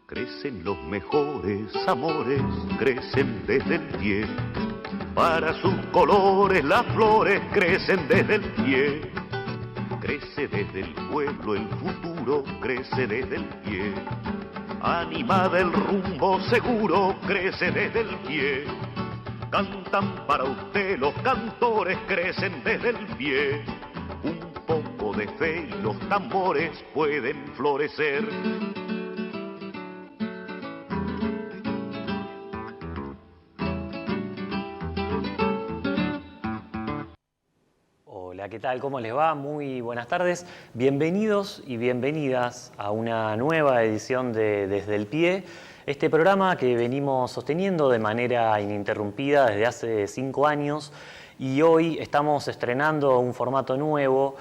Crecen los mejores amores, crecen desde el pie. Para sus colores las flores crecen desde el pie. Crece desde el pueblo el futuro, crece desde el pie. Animada el rumbo seguro, crece desde el pie. Cantan para usted los cantores, crecen desde el pie. Un poco de fe y los tambores pueden florecer. Hola, ¿qué tal? ¿Cómo les va? Muy buenas tardes. Bienvenidos y bienvenidas a una nueva edición de Desde el Pie, este programa que venimos sosteniendo de manera ininterrumpida desde hace 5 años y hoy estamos estrenando un formato nuevo.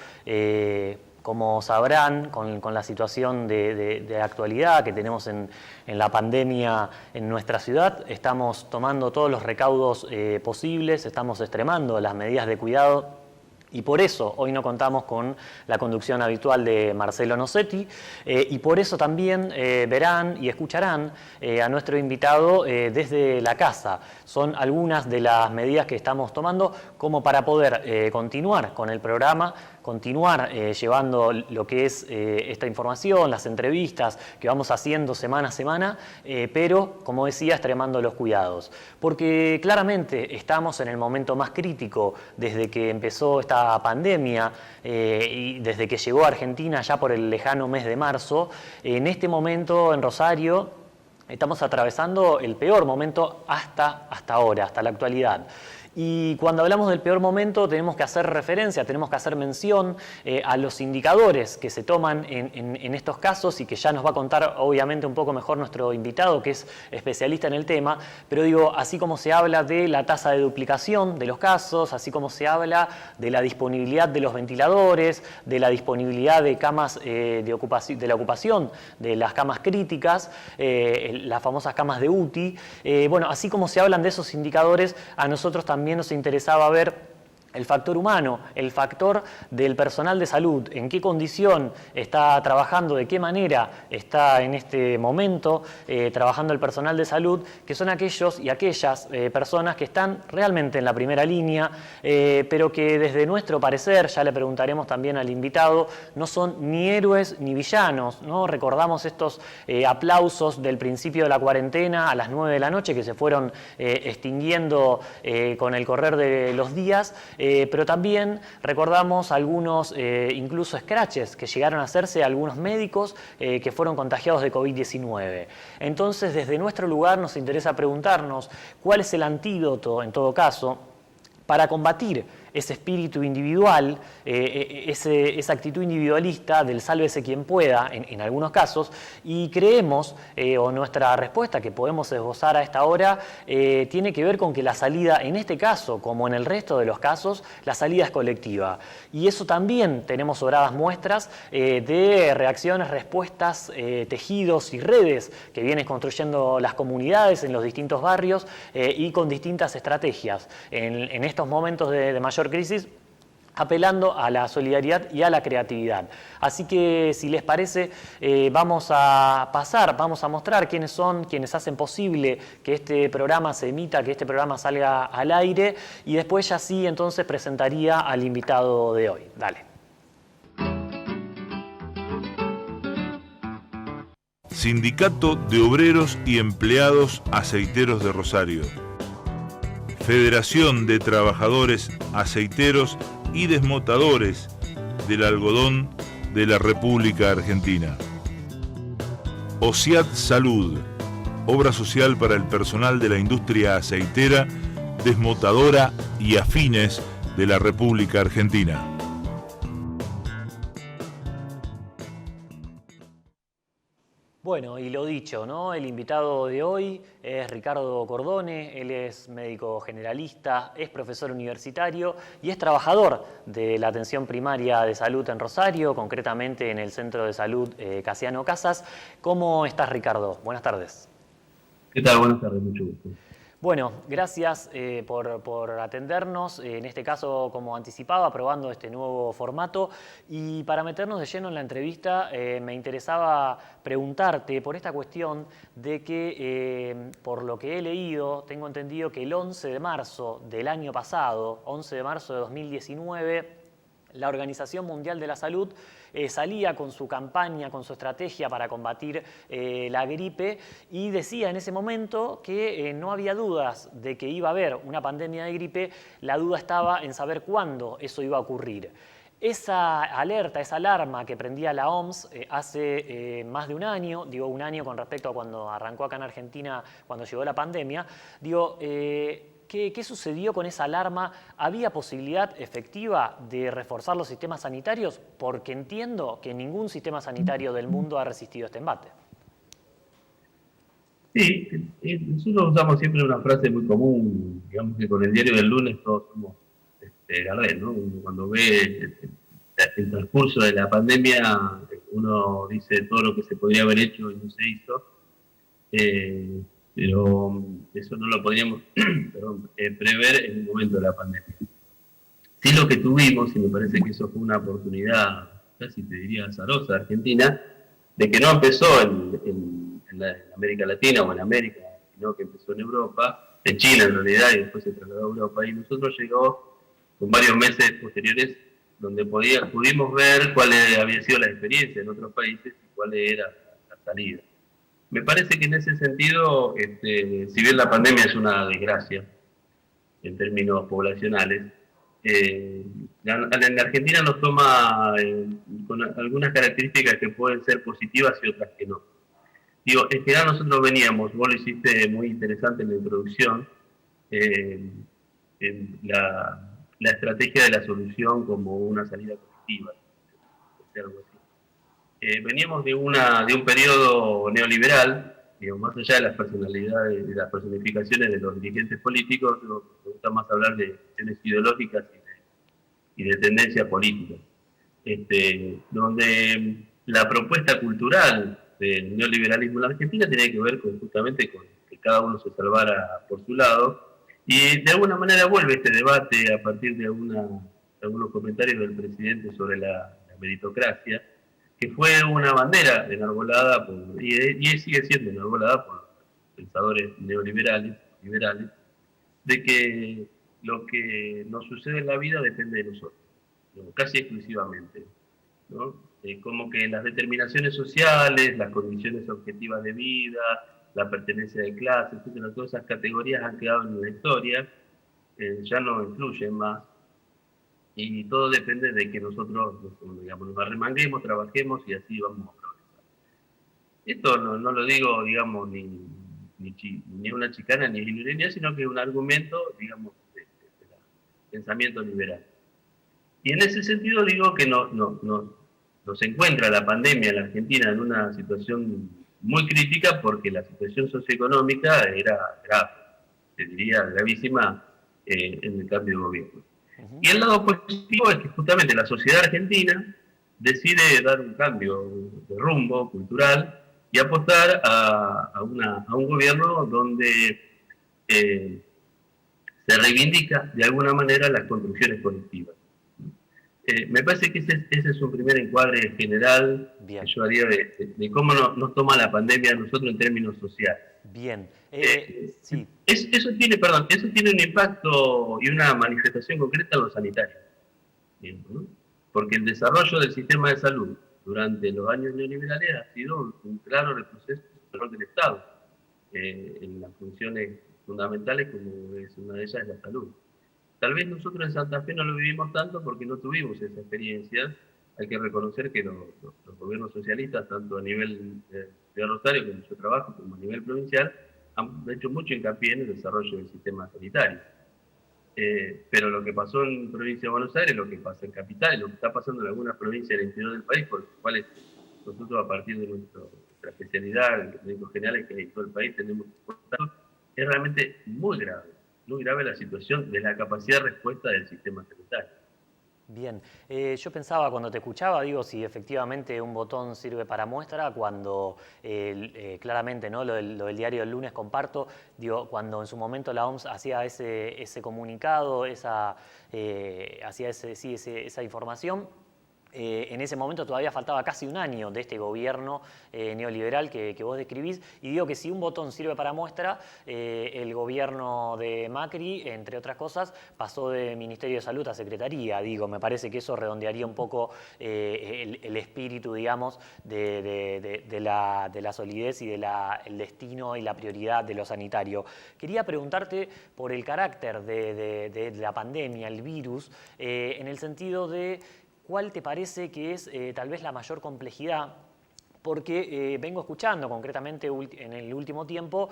Como sabrán, con la situación de actualidad que tenemos en la pandemia en nuestra ciudad, estamos tomando todos los recaudos posibles, estamos extremando las medidas de cuidado. Y por eso hoy no contamos con la conducción habitual de Marcelo Nocetti y por eso también verán y escucharán a nuestro invitado desde la casa. Son algunas de las medidas que estamos tomando como para poder continuar con el programa, continuar llevando lo que es esta información, las entrevistas que vamos haciendo semana a semana, pero como decía, extremando los cuidados. Porque claramente estamos en el momento más crítico desde que empezó esta pandemia y desde que llegó a Argentina ya por el lejano mes de marzo. En este momento en Rosario estamos atravesando el peor momento hasta ahora, hasta la actualidad. Y cuando hablamos del peor momento tenemos que hacer referencia, tenemos que hacer mención a los indicadores que se toman en estos casos y que ya nos va a contar obviamente un poco mejor nuestro invitado que es especialista en el tema, pero digo, así como se habla de la tasa de duplicación de los casos, así como se habla de la disponibilidad de los ventiladores, de la disponibilidad de camas de la ocupación de las camas críticas, las famosas camas de UTI, bueno, así como se hablan de esos indicadores, a nosotros también nos interesaba ver el factor humano, el factor del personal de salud, en qué condición está trabajando, de qué manera está en este momento trabajando el personal de salud, que son aquellos y aquellas personas que están realmente en la primera línea, pero que desde nuestro parecer, ya le preguntaremos también al invitado, no son ni héroes ni villanos, ¿no? Recordamos estos aplausos del principio de la cuarentena a las 9 de la noche que se fueron extinguiendo con el correr de los días. Pero también recordamos algunos incluso scratches que llegaron a hacerse a algunos médicos que fueron contagiados de COVID-19. Entonces, desde nuestro lugar nos interesa preguntarnos cuál es el antídoto, en todo caso, para combatir ese espíritu individual, esa actitud individualista del sálvese quien pueda en algunos casos, y creemos, o nuestra respuesta que podemos esbozar a esta hora, tiene que ver con que la salida, en este caso, como en el resto de los casos, la salida es colectiva. Y eso también tenemos sobradas muestras de reacciones, respuestas, tejidos y redes que vienen construyendo las comunidades en los distintos barrios y con distintas estrategias. En estos momentos de mayor crisis, apelando a la solidaridad y a la creatividad. Así que, si les parece, vamos a mostrar quiénes son, quienes hacen posible que este programa se emita, que este programa salga al aire, y después ya sí, entonces, presentaría al invitado de hoy. Dale. Sindicato de Obreros y Empleados Aceiteros de Rosario. Federación de Trabajadores Aceiteros y Desmotadores del Algodón de la República Argentina. OSIAT Salud, obra social para el personal de la industria aceitera, desmotadora y afines de la República Argentina. Bueno, y lo dicho, ¿no? El invitado de hoy es Ricardo Cordone, él es médico generalista, es profesor universitario y es trabajador de la atención primaria de salud en Rosario, concretamente en el Centro de Salud Casiano Casas. ¿Cómo estás, Ricardo? Buenas tardes. ¿Qué tal? Buenas tardes, mucho gusto. Bueno, gracias por atendernos, en este caso, como anticipaba, probando este nuevo formato. Y para meternos de lleno en la entrevista, me interesaba preguntarte por esta cuestión de que, por lo que he leído, tengo entendido que el 11 de marzo del año pasado, 11 de marzo de 2019, la Organización Mundial de la Salud salía con su campaña, con su estrategia para combatir la gripe y decía en ese momento que no había dudas de que iba a haber una pandemia de gripe, la duda estaba en saber cuándo eso iba a ocurrir. Esa alerta, esa alarma que prendía la OMS hace más de un año, digo un año con respecto a cuando arrancó acá en Argentina, cuando llegó la pandemia, digo, ¿qué sucedió con esa alarma? ¿Había posibilidad efectiva de reforzar los sistemas sanitarios? Porque entiendo que ningún sistema sanitario del mundo ha resistido este embate. Sí, nosotros usamos siempre una frase muy común, digamos que con el diario del lunes todos somos Gardel, ¿no? Cuando ve el transcurso de la pandemia, uno dice todo lo que se podría haber hecho y no se hizo, pero eso no lo podríamos prever en el momento de la pandemia. Sí, lo que tuvimos, y me parece que eso fue una oportunidad, casi te diría azarosa de Argentina, de que no empezó en América Latina o en América, sino que empezó en Europa, en Chile en realidad, y después se trasladó a Europa, y nosotros llegó con varios meses posteriores donde pudimos ver cuál había sido la experiencia en otros países y cuál era la salida. Me parece que en ese sentido, si bien la pandemia es una desgracia en términos poblacionales, en Argentina nos toma con algunas características que pueden ser positivas y otras que no. Digo, en general nosotros veníamos, vos lo hiciste muy interesante en la introducción, en la estrategia de la solución como una salida colectiva, algo así. Veníamos de un periodo neoliberal, digo, más allá de las personalidades, de las personificaciones de los dirigentes políticos, me gusta más hablar de cuestiones ideológicas y de tendencias políticas, donde la propuesta cultural del neoliberalismo en la Argentina tenía que ver justamente con que cada uno se salvara por su lado, y de alguna manera vuelve este debate a partir de algunos comentarios del presidente sobre la meritocracia, que fue una bandera enarbolada y sigue siendo enarbolada por pensadores neoliberales, liberales, de que lo que nos sucede en la vida depende de nosotros, ¿no? Casi exclusivamente, ¿no? Como que las determinaciones sociales, las condiciones objetivas de vida, la pertenencia de clase, etcétera, todas esas categorías han quedado en la historia, ya no influyen más, y todo depende de que nosotros, digamos, nos arremanguemos, trabajemos y así vamos a progresar. Esto no lo digo, digamos, ni una chicana ni ironía, sino que es un argumento, digamos, de pensamiento liberal. Y en ese sentido digo que nos encuentra la pandemia en la Argentina en una situación muy crítica porque la situación socioeconómica era grave, se diría gravísima en el cambio de gobierno. Y el lado positivo es que justamente la sociedad argentina decide dar un cambio de rumbo cultural y apostar a un gobierno donde se reivindica de alguna manera las construcciones colectivas. Me parece que ese es un primer encuadre general que yo haría de cómo nos toma la pandemia a nosotros en términos sociales. Bien. Sí. Eso tiene un impacto y una manifestación concreta en lo sanitario. Bien, ¿no? Porque el desarrollo del sistema de salud durante los años neoliberales ha sido un claro retroceso del Estado en las funciones fundamentales, como es una de ellas, la salud. Tal vez nosotros en Santa Fe no lo vivimos tanto porque no tuvimos esa experiencia. Hay que reconocer que los gobiernos socialistas, tanto a nivel de Rosario, como yo trabajo, como a nivel provincial, han hecho mucho hincapié en el desarrollo del sistema sanitario. Pero lo que pasó en provincia de Buenos Aires, lo que pasa en Capital, y lo que está pasando en algunas provincias del interior del país, por las cuales nosotros a partir de nuestra especialidad, en médicos generales que hay en todo el país tenemos, es realmente muy grave la situación de la capacidad de respuesta del sistema sanitario. Bien, yo pensaba cuando te escuchaba, digo, si efectivamente un botón sirve para muestra, cuando claramente, ¿no? Lo del diario del lunes comparto, digo, cuando en su momento la OMS hacía ese comunicado, hacía esa información. En ese momento todavía faltaba casi un año de este gobierno neoliberal que vos describís, y digo que si un botón sirve para muestra, el gobierno de Macri, entre otras cosas, pasó de Ministerio de Salud a Secretaría. Digo, me parece que eso redondearía un poco el espíritu, digamos, de la solidez y el destino y la prioridad de lo sanitario. Quería preguntarte por el carácter de la pandemia, el virus, en el sentido de ¿cuál te parece que es tal vez la mayor complejidad? Porque vengo escuchando concretamente en el último tiempo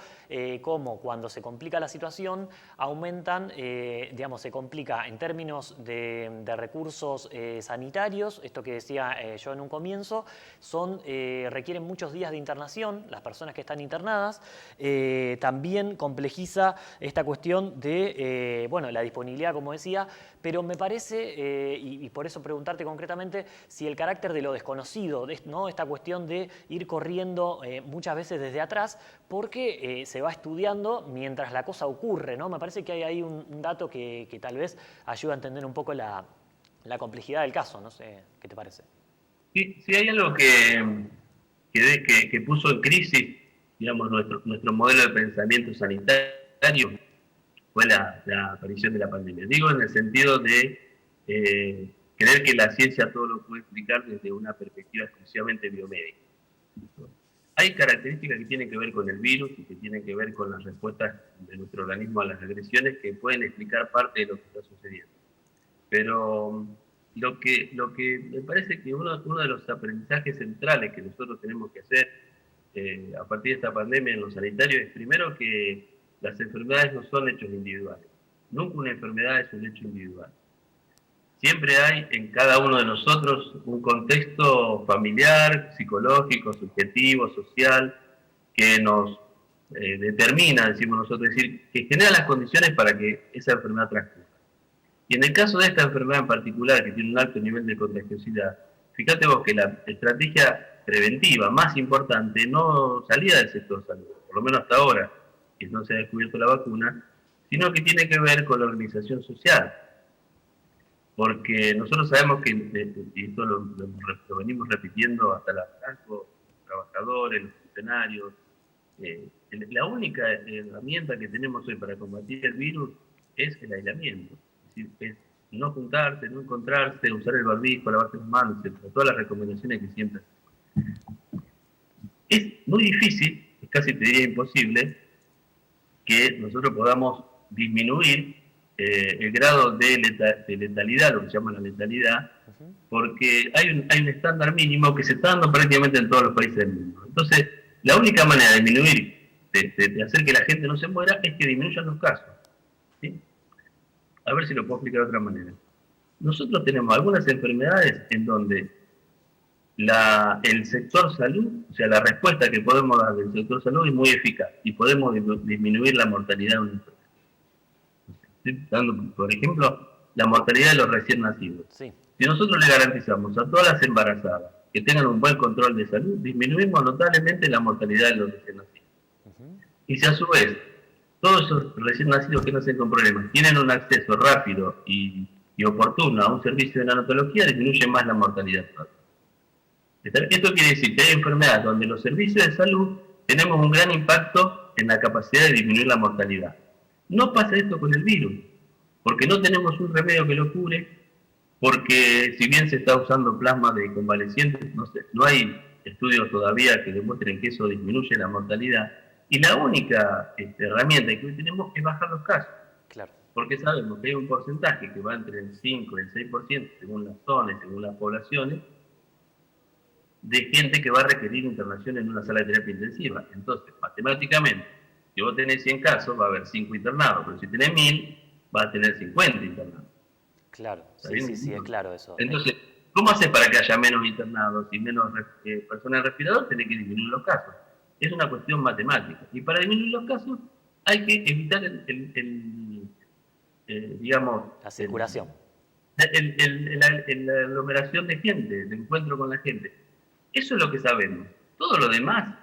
cómo cuando se complica la situación aumentan, digamos, se complica en términos de recursos sanitarios, esto que decía yo en un comienzo, requieren muchos días de internación, las personas que están internadas, también complejiza esta cuestión de, bueno, la disponibilidad, como decía, pero me parece, y por eso preguntarte concretamente, si el carácter de lo desconocido, ¿no? Esta cuestión de ir corriendo muchas veces desde atrás, porque se va estudiando mientras la cosa ocurre, ¿no? Me parece que hay ahí un dato que tal vez ayuda a entender un poco la complejidad del caso, no sé, ¿qué te parece? Sí, hay algo que puso en crisis, digamos, nuestro modelo de pensamiento sanitario, fue la aparición de la pandemia. Digo en el sentido de creer que la ciencia todo lo puede explicar desde una perspectiva exclusivamente biomédica. Hay características que tienen que ver con el virus y que tienen que ver con las respuestas de nuestro organismo a las agresiones que pueden explicar parte de lo que está sucediendo. Pero lo que me parece que uno de los aprendizajes centrales que nosotros tenemos que hacer a partir de esta pandemia en lo sanitario es primero que las enfermedades no son hechos individuales. Nunca una enfermedad es un hecho individual. Siempre hay en cada uno de nosotros un contexto familiar, psicológico, subjetivo, social, que nos determina, decimos nosotros, es decir, que genera las condiciones para que esa enfermedad transcurra. Y en el caso de esta enfermedad en particular, que tiene un alto nivel de contagiosidad, fíjate vos que la estrategia preventiva más importante no salía del sector salud, por lo menos hasta ahora, que no se ha descubierto la vacuna, sino que tiene que ver con la organización social. Porque nosotros sabemos que, y esto lo venimos repitiendo hasta los trabajadores, los funcionarios, la única herramienta que tenemos hoy para combatir el virus es el aislamiento. Es decir, es no juntarse, no encontrarse, usar el barbijo, lavarse las manos, etc. Todas las recomendaciones que siempre hacemos. Es muy difícil, es casi te diría imposible, que nosotros podamos disminuir el grado de letalidad, lo que se llama la letalidad, porque hay un estándar mínimo que se está dando prácticamente en todos los países del mundo. Entonces, la única manera de disminuir, de hacer que la gente no se muera, es que disminuyan los casos. ¿Sí? A ver si lo puedo explicar de otra manera. Nosotros tenemos algunas enfermedades en donde el sector salud, o sea, la respuesta que podemos dar del sector salud es muy eficaz y podemos disminuir la mortalidad de una enfermedad. Estoy dando, por ejemplo, la mortalidad de los recién nacidos. Sí. Si nosotros le garantizamos a todas las embarazadas que tengan un buen control de salud, disminuimos notablemente la mortalidad de los recién nacidos. Y si a su vez todos esos recién nacidos que nacen con problemas tienen un acceso rápido y oportuno a un servicio de neonatología, disminuye más la mortalidad. Esto quiere decir que hay enfermedades donde los servicios de salud tenemos un gran impacto en la capacidad de disminuir la mortalidad. No pasa esto con el virus, porque no tenemos un remedio que lo cure, porque si bien se está usando plasma de convalecientes, no hay estudios todavía que demuestren que eso disminuye la mortalidad, y la única herramienta que hoy tenemos es bajar los casos. Claro. Porque sabemos que hay un porcentaje que va entre el 5 y el 6%, según las zonas, según las poblaciones, de gente que va a requerir internación en una sala de terapia intensiva. Entonces, matemáticamente, si vos tenés 100 casos, va a haber 5 internados, pero si tenés 1000, vas a tener 50 internados. Claro, sí, es claro eso. Entonces, ¿cómo haces para que haya menos internados y menos personas en respirador? Tenés que disminuir los casos. Es una cuestión matemática. Y para disminuir los casos hay que evitar digamos... La circulación. la aglomeración de gente, el encuentro con la gente. Eso es lo que sabemos. Todo lo demás,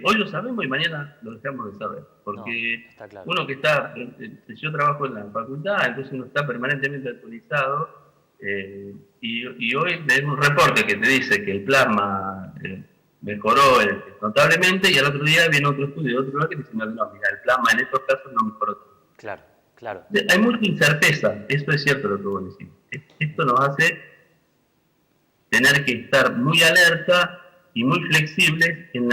hoy lo sabemos y mañana lo dejamos de saber. Porque está claro. uno que está, yo trabajo en la facultad, entonces uno está permanentemente actualizado, y hoy ves un reporte que te dice que el plasma mejoró notablemente, y al otro día viene otro estudio de otro lado que dice, no, mira, el plasma en estos casos no mejoró. Claro, claro. Hay mucha incerteza, eso es cierto lo que vos decís. Esto nos hace tener que estar muy alerta y muy flexibles en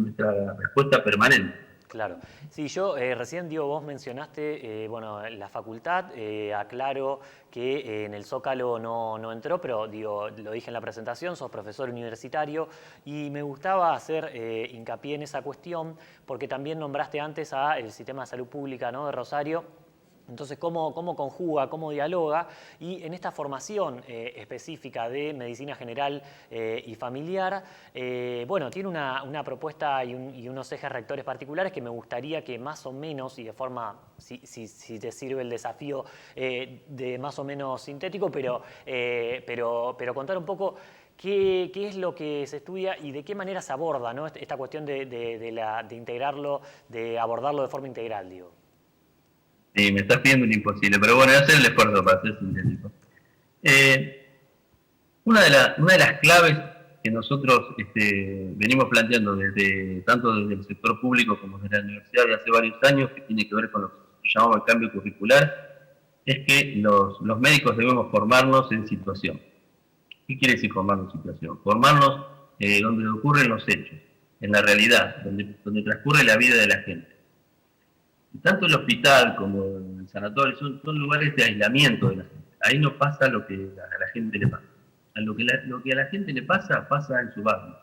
nuestra respuesta permanente. Claro. Sí, yo recién, Diego, vos mencionaste, la facultad, aclaro que en el Zócalo no entró, pero digo, lo dije en la presentación, sos profesor universitario y me gustaba hacer hincapié en esa cuestión porque también nombraste antes al Sistema de Salud Pública, ¿no?, de Rosario. Entonces, ¿cómo conjuga, cómo dialoga? Y en esta formación específica de medicina general y familiar, tiene una propuesta y unos ejes rectores particulares que me gustaría que más o menos, y de forma, si te sirve el desafío, de más o menos sintético, pero contar un poco qué es lo que se estudia y de qué manera se aborda, ¿no?, esta cuestión de integrarlo, de abordarlo de forma integral, digo. Sí, me estás pidiendo un imposible, pero bueno, voy a hacer el esfuerzo para ser sintético. Una de las claves que nosotros venimos planteando tanto desde el sector público como desde la universidad de hace varios años, que tiene que ver con lo que llamamos el cambio curricular, es que los médicos debemos formarnos en situación. ¿Qué quiere decir formarnos en situación? Formarnos donde ocurren los hechos, en la realidad, donde transcurre la vida de la gente. Tanto el hospital como el sanatorio son lugares de aislamiento de la gente. Ahí no pasa lo que a la gente le pasa. Lo que a la gente le pasa en su barrio.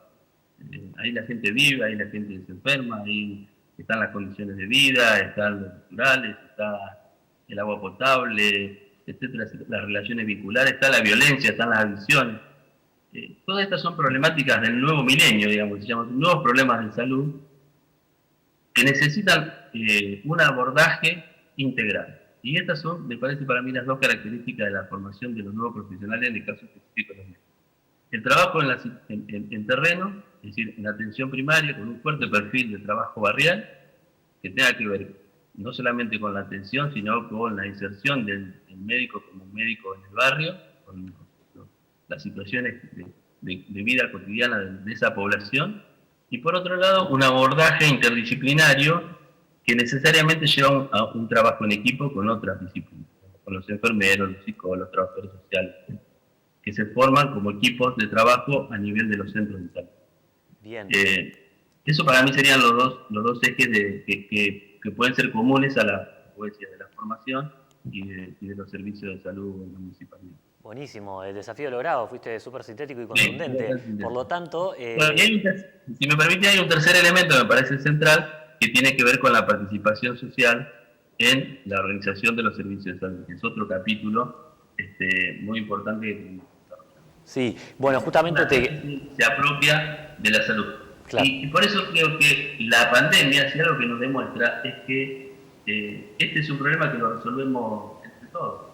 Ahí la gente vive, ahí la gente se enferma, ahí están las condiciones de vida, están los naturales, está el agua potable, etcétera, las relaciones viculares, está la violencia, están las adicciones. Todas estas son problemáticas del nuevo milenio, digamos, se llaman nuevos problemas de salud que necesitan un abordaje integral. Y estas son, me parece para mí, las dos características de la formación de los nuevos profesionales en el caso específico de los médicos. El trabajo en terreno, es decir, en atención primaria, con un fuerte perfil de trabajo barrial, que tenga que ver no solamente con la atención, sino con la inserción del médico como médico en el barrio, con las situaciones de vida cotidiana de esa población, y por otro lado, un abordaje interdisciplinario que necesariamente lleva a un trabajo en equipo con otras disciplinas, con los enfermeros, los psicólogos, los trabajadores sociales, que se forman como equipos de trabajo a nivel de los centros de salud. Bien. Eso para mí serían los dos ejes que pueden ser comunes a la poesía de la formación y de los servicios de salud en la municipalidad. Buenísimo, el desafío logrado, fuiste súper sintético y contundente. Sí, por lo tanto... Bueno, si me permite, hay un tercer elemento que me parece central, que tiene que ver con la participación social en la organización de los servicios de salud, que es otro capítulo muy importante. Sí, bueno, justamente se apropia de la salud. Claro. Y por eso creo que la pandemia, si algo que nos demuestra, es que este es un problema que lo resolvemos entre todos.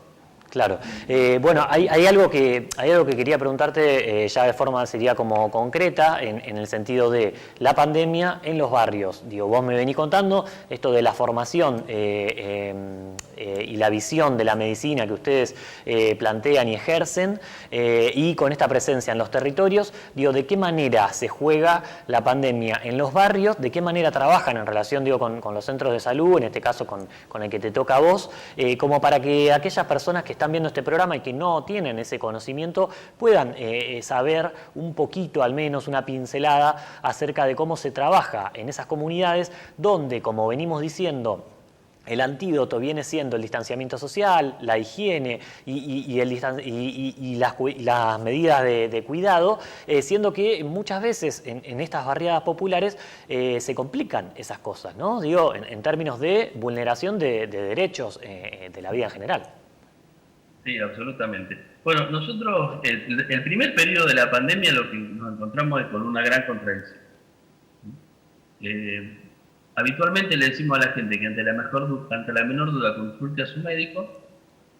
Claro. Hay algo que quería preguntarte ya de forma sería como concreta en el sentido de la pandemia en los barrios. Digo, vos me venís contando esto de la formación y la visión de la medicina que ustedes plantean y ejercen y con esta presencia en los territorios. Digo, ¿de qué manera se juega la pandemia en los barrios? ¿De qué manera trabajan en relación con los centros de salud, en este caso con el que te toca a vos, como para que aquellas personas que están viendo este programa y que no tienen ese conocimiento puedan saber un poquito, al menos una pincelada acerca de cómo se trabaja en esas comunidades donde, como venimos diciendo, el antídoto viene siendo el distanciamiento social, la higiene y las medidas de cuidado, siendo que muchas veces en estas barriadas populares se complican esas cosas, ¿no? Digo, en términos de vulneración de derechos de la vida en general. Sí, absolutamente. Bueno, nosotros, el primer periodo de la pandemia, lo que nos encontramos es con una gran contradicción. Habitualmente le decimos a la gente que ante la menor duda consulte a su médico,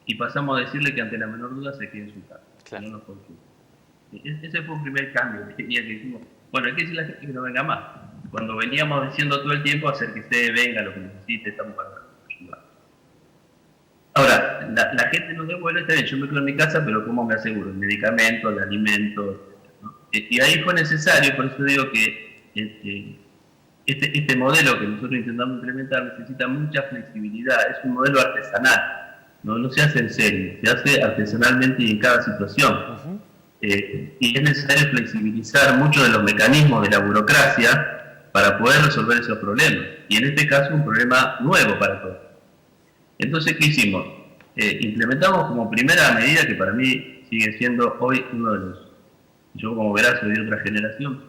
y pasamos a decirle que ante la menor duda se quede en su casa, Claro. que no nos consulte. Ese fue un primer cambio que tenía, que dijimos, bueno, hay que decirle a la gente que no venga más. Cuando veníamos diciendo todo el tiempo, acérquese, venga, lo que necesite, estamos para ayudar. Ahora, la gente nos devuelve, está bien, yo me quedo en mi casa, pero ¿cómo me aseguro? El medicamento, el alimento, ¿no? Y ahí fue necesario, por eso digo que este modelo que nosotros intentamos implementar necesita mucha flexibilidad, es un modelo artesanal, no se hace en serie, se hace artesanalmente y en cada situación. Ujú. Y es necesario flexibilizar muchos de los mecanismos de la burocracia para poder resolver esos problemas. Y en este caso un problema nuevo para todos. Entonces, ¿qué hicimos? Implementamos como primera medida, que para mí sigue siendo hoy uno de los... Yo, como verás, soy de otra generación.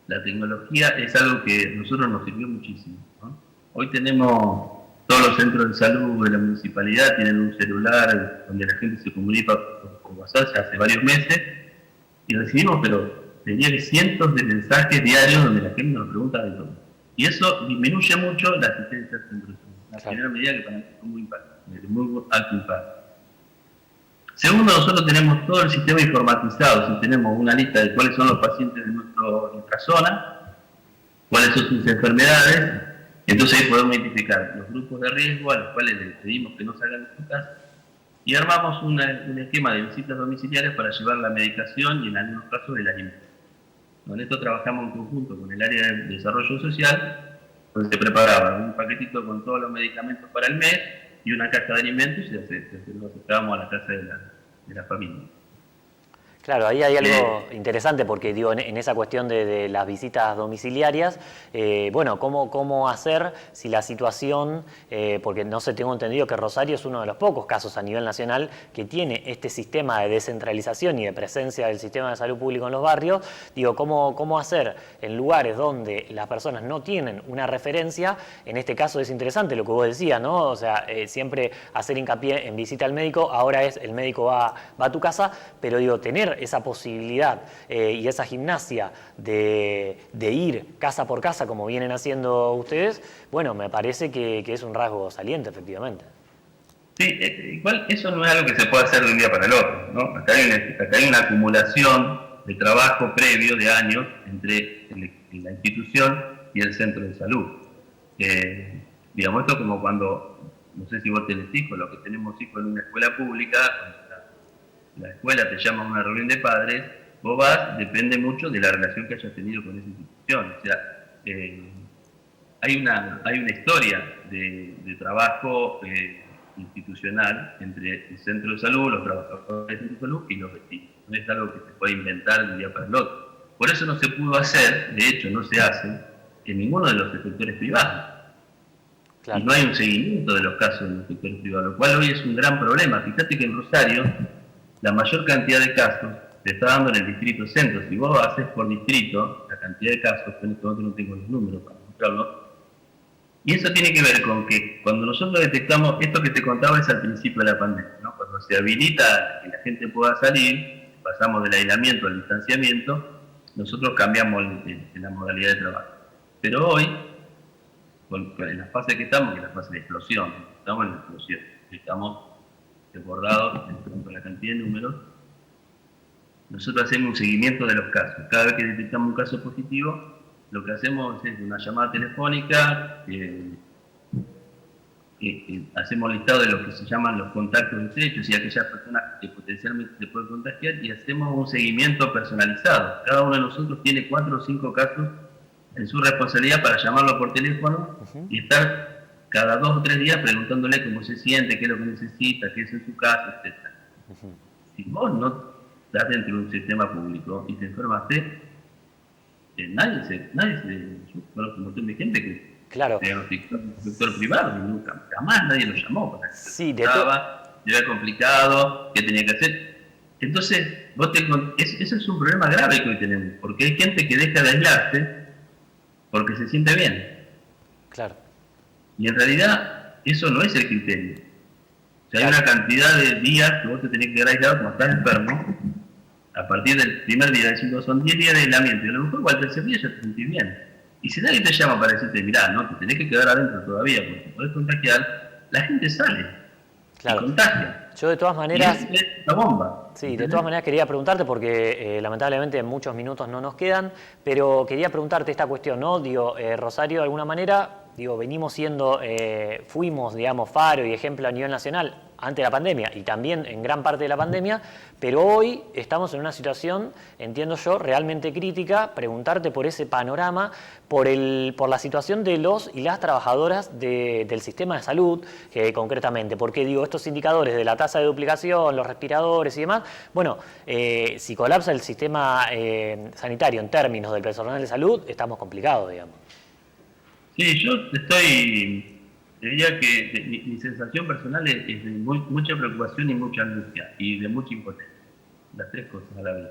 La tecnología es algo que a nosotros nos sirvió muchísimo, ¿no? Hoy tenemos todos los centros de salud de la municipalidad, tienen un celular donde la gente se comunica por WhatsApp ya hace varios meses, y recibimos, pero tenía cientos de mensajes diarios donde la gente nos pregunta de todo. Y eso disminuye mucho la asistencia al centro de salud. La primera medida que para mí fue muy impactante, de muy alto impacto. Segundo, nosotros tenemos todo el sistema informatizado, si tenemos una lista de cuáles son los pacientes de nuestra zona, cuáles son sus enfermedades, entonces ahí podemos identificar los grupos de riesgo a los cuales les pedimos que no salgan de su casa, y armamos un esquema de visitas domiciliarias para llevar la medicación y en algunos casos el alimento. Con esto trabajamos en conjunto con el área de desarrollo social, donde se preparaba un paquetito con todos los medicamentos para el mes y una caja de alimentos, y lo acercábamos a la casa de la familia. Claro, ahí hay algo interesante porque digo, en esa cuestión de las visitas domiciliarias, bueno, ¿cómo hacer si la situación, porque no sé, tengo entendido que Rosario es uno de los pocos casos a nivel nacional que tiene este sistema de descentralización y de presencia del sistema de salud público en los barrios, digo, ¿cómo hacer en lugares donde las personas no tienen una referencia? En este caso es interesante lo que vos decías, ¿no? O sea, siempre hacer hincapié en visita al médico, ahora es el médico va a tu casa, pero digo, tener esa posibilidad y esa gimnasia de ir casa por casa como vienen haciendo ustedes, bueno, me parece que es un rasgo saliente, efectivamente. Sí, igual eso no es algo que se pueda hacer de un día para el otro, ¿no? Acá hay una acumulación de trabajo previo de años entre la institución y el centro de salud. Digamos, esto como cuando, no sé si vos tenés hijos, los que tenemos hijos en una escuela pública, la escuela te llama a una reunión de padres, vos vas, depende mucho de la relación que hayas tenido con esa institución. O sea, hay una historia de trabajo institucional entre el centro de salud, los trabajadores del centro de salud y los vecinos. No es algo que se puede inventar de un día para el otro. Por eso no se pudo hacer, de hecho no se hace, en ninguno de los sectores privados. Claro. Y no hay un seguimiento de los casos en los sectores privados, lo cual hoy es un gran problema. Fíjate que en Rosario la mayor cantidad de casos se está dando en el distrito centro. Si vos haces por distrito la cantidad de casos, en este momento no tengo los números para mostrarlo, y eso tiene que ver con que cuando nosotros detectamos, esto que te contaba es al principio de la pandemia, ¿no? Cuando se habilita que la gente pueda salir, pasamos del aislamiento al distanciamiento, nosotros cambiamos la modalidad de trabajo. Pero hoy, en la fase que estamos, que es la fase de explosión, estamos en la explosión, estamos desbordados en cuanto a la cantidad de números, nosotros hacemos un seguimiento de los casos. Cada vez que detectamos un caso positivo, lo que hacemos es una llamada telefónica, hacemos listado de lo que se llaman los contactos estrechos y aquellas personas que potencialmente se pueden contagiar, y hacemos un seguimiento personalizado. Cada uno de nosotros tiene 4 o 5 casos en su responsabilidad para llamarlo por teléfono y estar cada 2 o 3 días preguntándole cómo se siente, qué es lo que necesita, qué es en su casa, etc. Si vos no estás dentro de un sistema público y te enfermaste, nadie conozco un montón de gente que claro. diagnosticó en el sector privado y nunca, jamás nadie lo llamó para que sí, era complicado, qué tenía que hacer. Entonces, eso es un problema grave que hoy tenemos, porque hay gente que deja de aislarse porque se siente bien. Claro. Y en realidad eso no es el criterio. O sea, hay una cantidad de días que vos te tenés que quedar aislado cuando estás enfermo. A partir del primer día, diciendo, son 10 días de aislamiento, y a lo mejor al tercer día ya te sentís bien. Y si nadie te llama para decirte, mirá, no, te tenés que quedar adentro todavía porque te podés contagiar, la gente sale. Claro. y contagia. Yo de todas maneras... Y es una bomba. Sí, de todas maneras quería preguntarte, porque lamentablemente muchos minutos no nos quedan, pero quería preguntarte esta cuestión, ¿no? Digo, Rosario, de alguna manera, venimos siendo, fuimos, digamos, faro y ejemplo a nivel nacional antes de la pandemia y también en gran parte de la pandemia, pero hoy estamos en una situación, entiendo yo, realmente crítica. Preguntarte por ese panorama, por la situación de los y las trabajadoras del sistema de salud, concretamente, porque estos indicadores de la tasa de duplicación, los respiradores y demás, bueno, si colapsa el sistema sanitario en términos del personal de salud, estamos complicados, digamos. Sí, yo diría que mi sensación personal es de mucha preocupación y mucha angustia, y de mucha impotencia. Las tres cosas a la vez.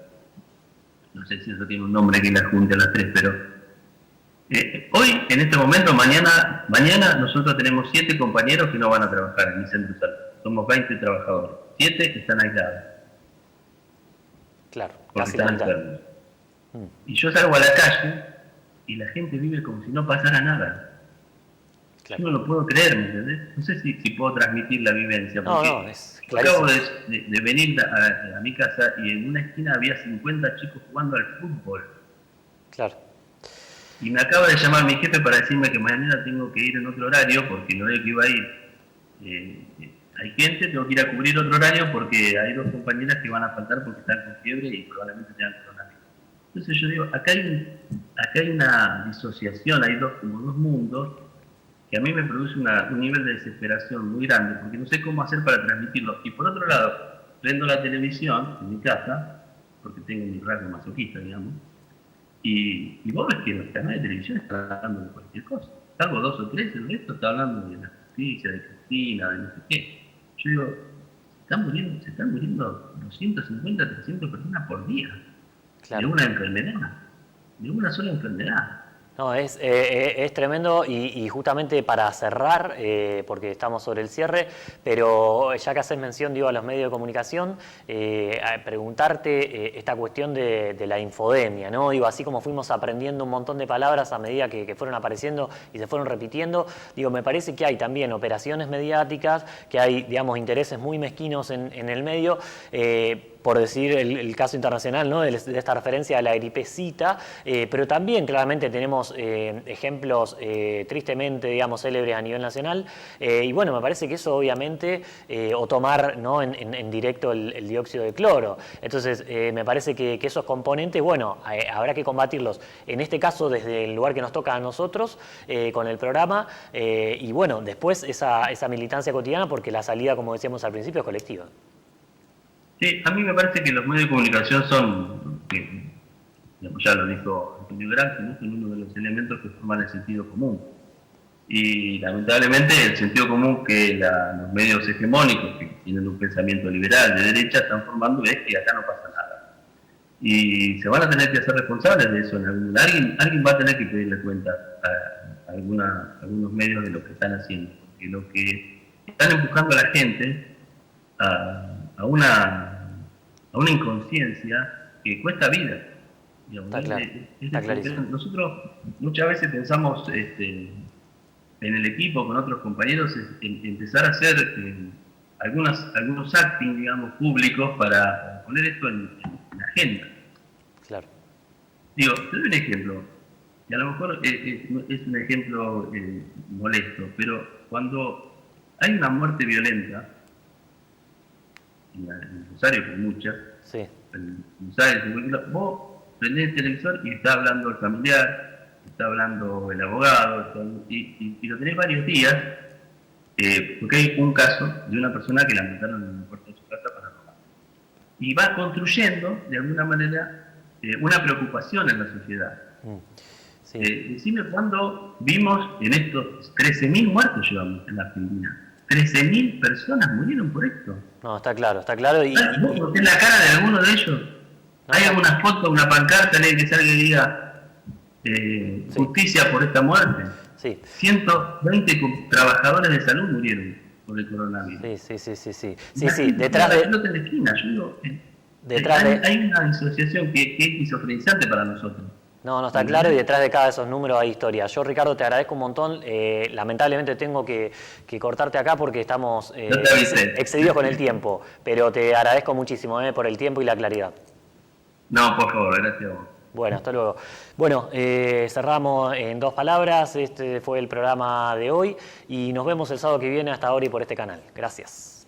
No sé si eso tiene un nombre que las junte a las tres, pero hoy, en este momento, mañana nosotros tenemos 7 compañeros que no van a trabajar en mi centro de salud. Somos 20 trabajadores. 7 están aislados. Claro, porque casi la están mitad. enfermos. Y yo salgo a la calle y la gente vive como si no pasara nada. Claro. Yo no lo puedo creer, ¿me entendés? No sé si puedo transmitir la vivencia. Porque No, es yo acabo clarísimo. de venir a mi casa y en una esquina había 50 chicos jugando al fútbol. Claro. Y me acaba de llamar mi jefe para decirme que mañana tengo que ir en otro horario, porque el horario que iba a ir hay gente, tengo que ir a cubrir otro horario porque hay 2 compañeras que van a faltar porque están con fiebre y probablemente tengan coronavirus. Entonces yo digo, acá hay una disociación, hay como dos mundos, que a mí me produce un nivel de desesperación muy grande, porque no sé cómo hacer para transmitirlo. Y por otro lado, prendo la televisión en mi casa, porque tengo mi rasgo masoquista, digamos, y vos ves que los canales de televisión están hablando de cualquier cosa. Salvo 2 o 3, el resto está hablando de la justicia, de Cristina, de no sé qué. Yo digo, se están muriendo 250, 300 personas por día. Claro. De una enfermedad, de una sola enfermedad. No, es tremendo y justamente para cerrar, porque estamos sobre el cierre, pero ya que haces mención a los medios de comunicación, a preguntarte esta cuestión de la infodemia, ¿no? Así como fuimos aprendiendo un montón de palabras a medida que fueron apareciendo y se fueron repitiendo, me parece que hay también operaciones mediáticas, que hay, intereses muy mezquinos en el medio, por decir el caso internacional, ¿no? de esta referencia a la gripecita, pero también claramente tenemos ejemplos tristemente, célebres a nivel nacional, y bueno, me parece que eso obviamente, o tomar, ¿no? en directo el dióxido de cloro. Entonces, me parece que esos componentes, bueno, habrá que combatirlos, en este caso desde el lugar que nos toca a nosotros, con el programa, y bueno, después esa militancia cotidiana, porque la salida, como decíamos al principio, es colectiva. Sí, a mí me parece que los medios de comunicación son, ya lo dijo Antonio Gramsci, ¿no? Son uno de los elementos que forman el sentido común. Y lamentablemente el sentido común que los medios hegemónicos, que tienen un pensamiento liberal de derecha, están formando es que acá no pasa nada. Y se van a tener que hacer responsables de eso en algún momento. Alguien va a tener que pedirle cuenta a algunos medios de lo que están haciendo. Porque lo que están empujando a la gente a una inconsciencia que cuesta vida. Está claro, está clarísimo. Nosotros muchas veces pensamos en el equipo con otros compañeros en empezar a hacer algunos acting, públicos para poner esto en la agenda. Claro. Te doy un ejemplo, y a lo mejor es un ejemplo molesto, pero cuando hay una muerte violenta, en Rosario, que hay muchas, sí. Vos prendés el televisor y está hablando el familiar, está hablando el abogado, y lo tenés varios días, porque hay un caso de una persona que la mataron en la puerta de su casa para robar. Y va construyendo, de alguna manera, una preocupación en la sociedad. Sí. Decime cuándo vimos en estos 13.000 muertos llevamos en la Argentina. 13.000 personas murieron por esto. No, está claro. ¿Vos en la cara de alguno de ellos? No. ¿Hay alguna foto, una pancarta que salga y diga justicia por esta muerte? Sí. 120 trabajadores de salud murieron por el coronavirus. Sí. Detrás de... No te esquina, yo digo, Detrás hay una disociación que es esquizofrenizante para nosotros. No, no está claro y detrás de cada de esos números hay historia. Yo, Ricardo, te agradezco un montón. Lamentablemente tengo que cortarte acá porque estamos excedidos con el tiempo, pero te agradezco muchísimo por el tiempo y la claridad. No, por favor, gracias a vos. Bueno, hasta luego. Bueno, cerramos en 2 palabras. Este fue el programa de hoy y nos vemos el sábado que viene hasta ahora y por este canal. Gracias.